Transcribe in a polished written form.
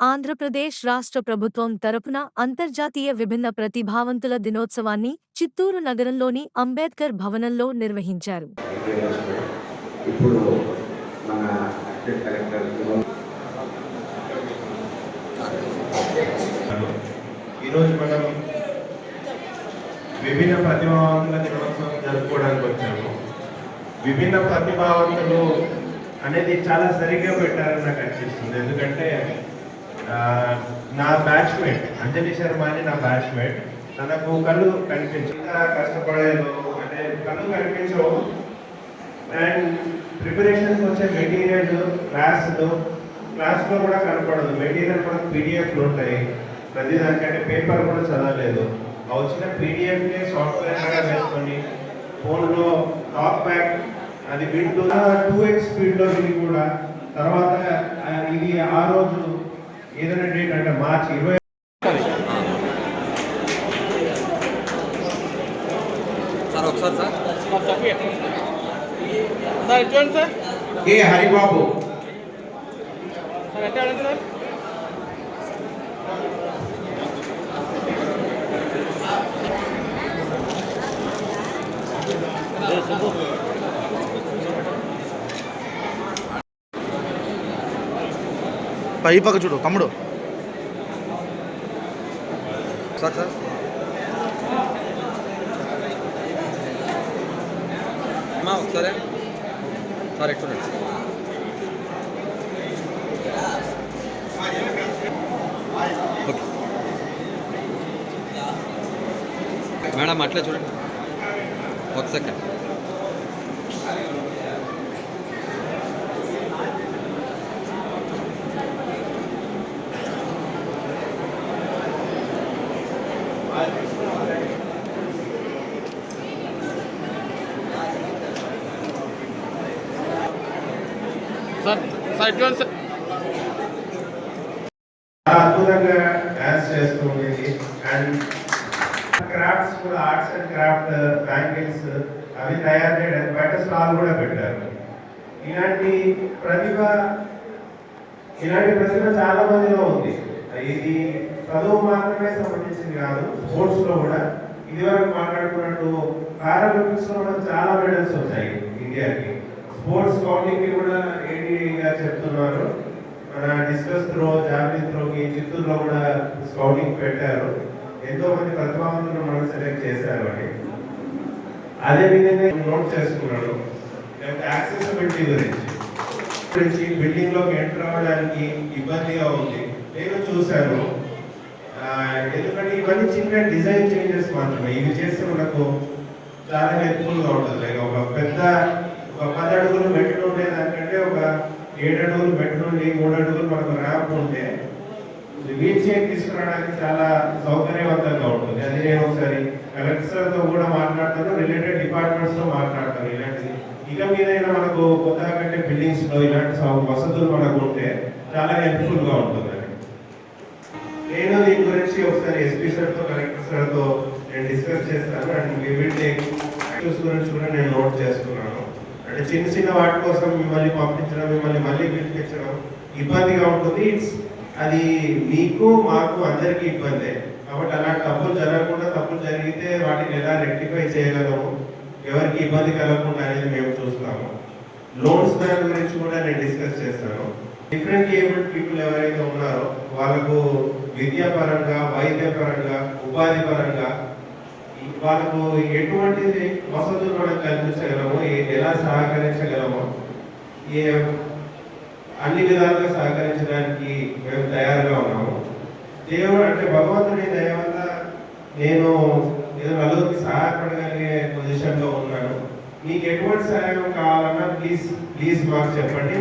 ఆంధ్రప్రదేశ్ రాష్ట్ర ప్రభుత్వం తరపున అంతర్జాతీయ విభిన్న ప్రతిభావంతుల దినోత్సవాన్ని చిత్తూరు నగరంలోని అంబేద్కర్ భవనంలో నిర్వహించారు. ఇప్పుడు మన కలెక్టర్ ఈరోజు మనం విభిన్న ప్రతిభావంతుల దినోత్సవం జరుపుకోవడానికి వచ్చాము. విభిన్న ప్రతిభావంతులు అనేది చాలా సరిగ్గా పెట్టారని నాకు అనిపిస్తుంది. ఎందుకంటే నా బ్యాచ్మేట్ అంజలి శర్మ అని నా బ్యాచ్మేట్, తనకు కళ్ళు కనిపించక కష్టపడేది అంటే కళ్ళు కనిపించవు. అండ్ ప్రిపరేషన్కి వచ్చే మెటీరియల్ క్లాస్లో కూడా కనపడదు. మెటీరియల్ మనకు పీడిఎఫ్లు ఉంటాయి, ప్రతి దానికంటే పేపర్ కూడా చదవలేదు. ఆ వచ్చిన పీడిఎఫ్ని సాఫ్ట్వేర్ కూడా వేసుకొని ఫోన్లో టాక్ బ్యాక్ అది వింటూ 2x స్పీడ్లో విని కూడా తర్వాత ఇది ఆ రోజు ఏదైనా డేట్ అంటే మార్చి 20 సార్ ఒకసారి సార్ చూడండి సార్. ఏ హరిబాబు సార్ ఎట్లా సార్ పై పక్క చూడు తమ్ముడు. సార్ సార్ ఒకసారి సార్ ఎటు చూడండి. ఓకే మేడం అట్లే చూడండి ఒక సెకండ్. సార్ సార్ ఎటువంటి సార్ అద్భుతంగా డాన్స్ చేస్తూ ఉండేది. అండ్ క్రాఫ్ట్స్ కూడా ఆర్ట్స్ అండ్ క్రాఫ్ట్ బ్యాంగిల్స్ అవి తయారు చేయడానికి బయట స్టాల్ కూడా పెట్టారు. ఇలాంటి ప్రతిభ చాలా మందిలో ఉంది. ఇది చదువు మాత్రమే సంబంధించింది కాదు, స్పోర్ట్స్ లో కూడా ఇదివరకు మాట్లాడుకున్నట్టు పారాలింపిక్స్ లో మనకు చాలా మెడల్స్ వచ్చాయి ఇండియాకి. స్పోర్ట్స్ కౌంటింగ్ కూడా ఏడీగా చెప్తున్నారు. మన డిస్కస్ త్రో, జావలిన్ త్రోకి చిత్తూరులో కూడా స్కౌటింగ్ పెట్టారు. ఎంతో మంది ప్రతిభావంతులు మనం సెలెక్ట్ చేశారు అని. అదే విధంగా నోట్ చేసుకున్నాను యాక్సెసిబిలిటీ గురించి. బిల్డింగ్ లోకి ఎంటర్ అవ్వడానికి ఇబ్బందిగా ఉంది. నేను చూశాను, ఎందుకంటే ఇవన్నీ చిన్న డిజైన్ చేంజెస్ మాత్రమే. ఇవి చేస్తే మనకు చాలా హెల్ప్ఫుల్ గా ఉంటుంది. లైక్ ఒక 10 అడుగులు మెట్లు ఉండే దానికంటే ఒక 7 అడుగులు మెట్లు ఉండి 3 అడుగులు మనకు ర్యాంప్ ఉంటే వీల్ చైర్ తీసుకురావడానికి చాలా సౌకర్యవంతంగా ఉంటుంది. అది నేను ఒకసారి కలెక్టర్తో కూడా మాట్లాడతాను, రిలేటెడ్ డిపార్ట్మెంట్స్ తో మాట్లాడతాను. ఇలాంటిది ఇక మీదైనా మనకు కొత్తగా కంటే బిల్డింగ్స్ లో ఇలాంటి వసతులు మనకు ఉంటే చాలా హెల్ప్ఫుల్ గా ఉంటుందని నేను దీని గురించి ఒకసారి ఎస్పీ సార్ తో కలెక్టర్ సార్ తో నేను డిస్కస్ చేస్తాను. అండ్ గురించి కూడా నేను నోట్ చేసుకున్నాను. అంటే చిన్న వాటి కోసం మిమ్మల్ని పంపించడం, మిమ్మల్ని మళ్ళీ పిలిపించడం ఇబ్బందిగా ఉంటుంది. అది మీకు మాకు అందరికీ ఇబ్బందే. కాబట్టి అలాంటి తప్పులు జరగకుండా, తప్పులు జరిగితే వాటిని ఎలా రెక్టిఫై చేయగలము, ఎవరికి ఇబ్బంది కలగకుండా అనేది మేము చూస్తాము. లోన్స్ దాని గురించి కూడా నేను డిస్కస్ చేస్తాను. డిఫరెంట్ ఏబుల్డ్ పీపుల్ ఎవరైతే ఉన్నారో వాళ్ళకు విద్యాపరంగా, వైద్యపరంగా, ఉపాధి పరంగా వాళ్ళకు ఎటువంటి వసతులు మనం కల్పించగలమో, ఎలా సహకరించగలమో, అన్ని విధాలుగా సహకరించడానికి మేము తయారుగా ఉన్నాము. దేవుడు అంటే భగవంతుడి దయ వల్ల నేను ఏదో నలుగురికి సహాయపడగలిగే పొజిషన్లో ఉన్నాను. మీకు ఎటువంటి సహాయం కావాలన్నా ప్లీజ్ మాకు చెప్పండి.